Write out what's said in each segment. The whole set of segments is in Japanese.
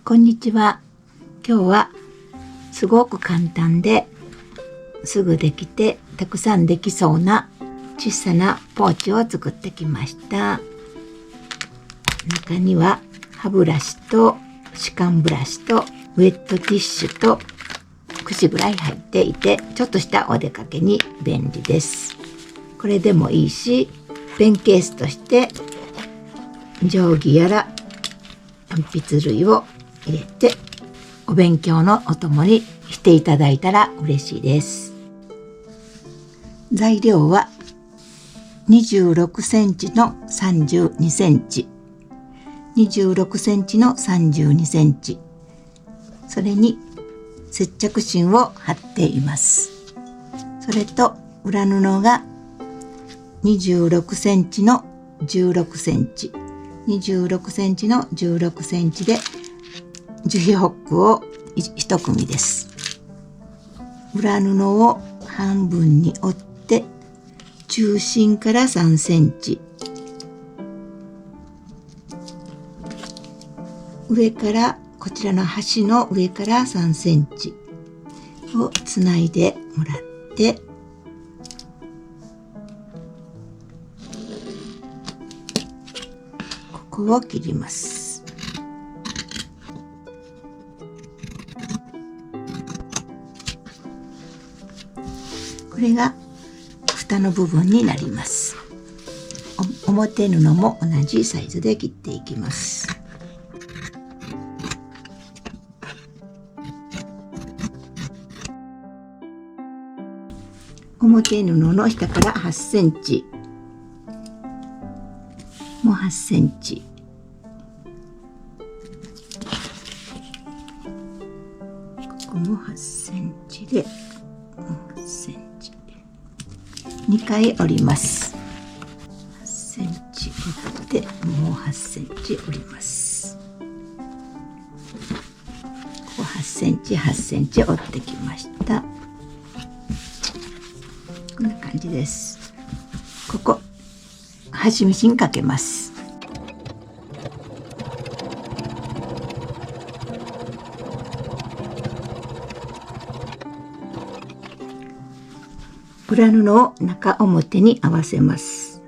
こんにちは。今日はすごく簡単ですぐできてたくさんできそうな小さなポーチを作ってきました。中には歯ブラシと歯間ブラシとウェットティッシュと櫛ぐらい入っていて、ちょっとしたお出かけに便利です。これでもいいし、ペンケースとして定規やら鉛筆類を入れてお勉強のお供にしていただいたら嬉しいです。材料は26センチの32センチ、26センチの32センチ、それに接着芯を貼っています。それと裏布が26センチの16センチ、26センチの16センチで樹皮ホックを1組です。裏布を半分に折って中心から3センチ、上からこちらの端の上から3センチをつないでもらって、ここを切ります。これが蓋の部分になります。表布も同じサイズで切っていきます。表布の下から8センチ、もう8センチ、ここも8センチで、8センチ2回折ります。8センチ折ってもう8センチ折ります。ここ8センチ8センチ折ってきました。こんな感じです。ここ端ミシンかけます。裏布を中表に合わせます。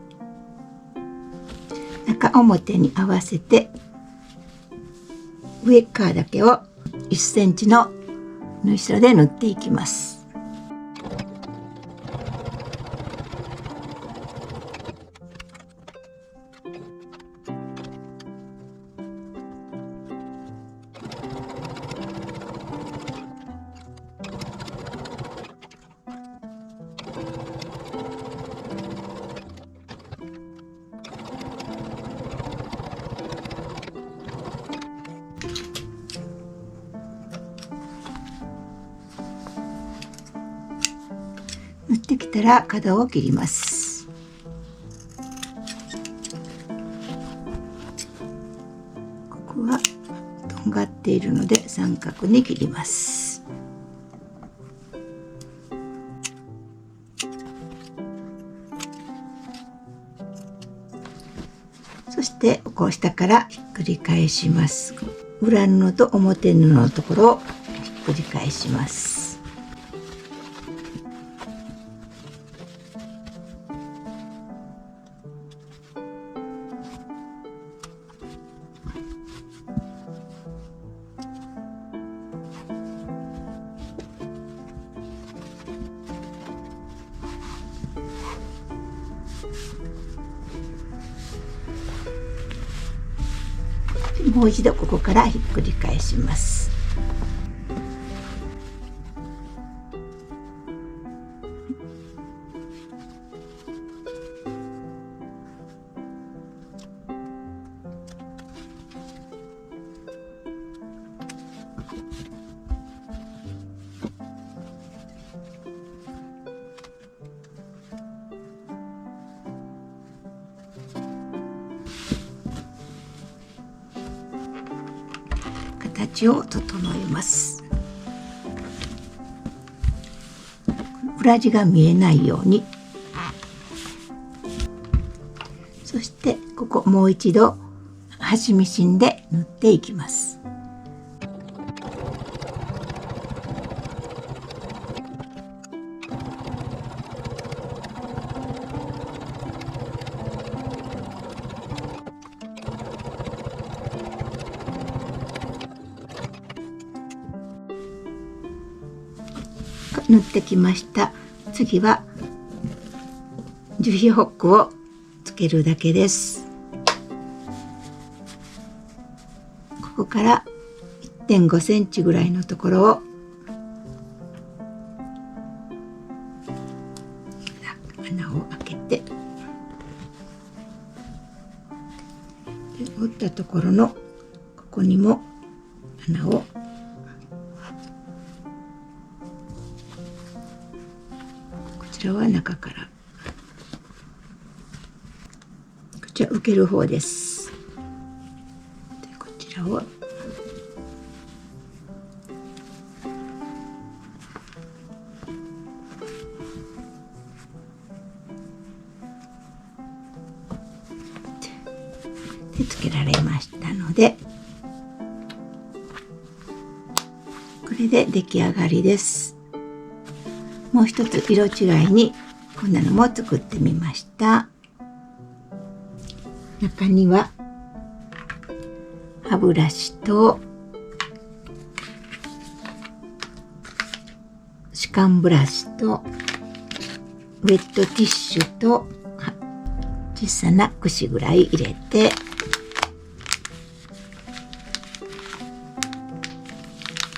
中表に合わせて上側だけを1センチの縫い代で縫っていきます。縫ってきたら角を切ります。ここはとんがっているので三角に切ります。そしてこう下からひっくり返します。裏布と表布のところをひっくり返します。もう一度ここからひっくり返します。形を整えます。裏地が見えないように、そしてここもう一度端ミシンで縫っていきます。塗ってきました。次は樹皮ホックをつけるだけです。ここから1.5 センチぐらいのところを穴を開けて、折ったところのここにも穴をこちらは中から、こちら受ける方です。でこちらをつけられましたので、これで出来上がりです。もう一つ色違いにこんなのも作ってみました。中には歯ブラシと歯間ブラシとウェットティッシュと小さな櫛ぐらい入れて、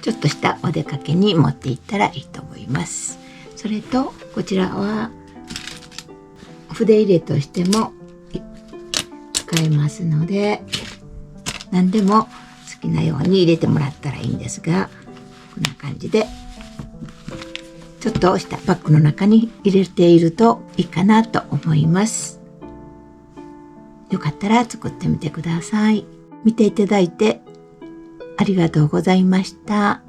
ちょっとしたお出かけに持っていったらいいと思います。それとこちらは筆入れとしても使えますので、何でも好きなように入れてもらったらいいんですが、こんな感じでちょっとしたバッグの中に入れているといいかなと思います。よかったら作ってみてください。見ていただいてありがとうございました。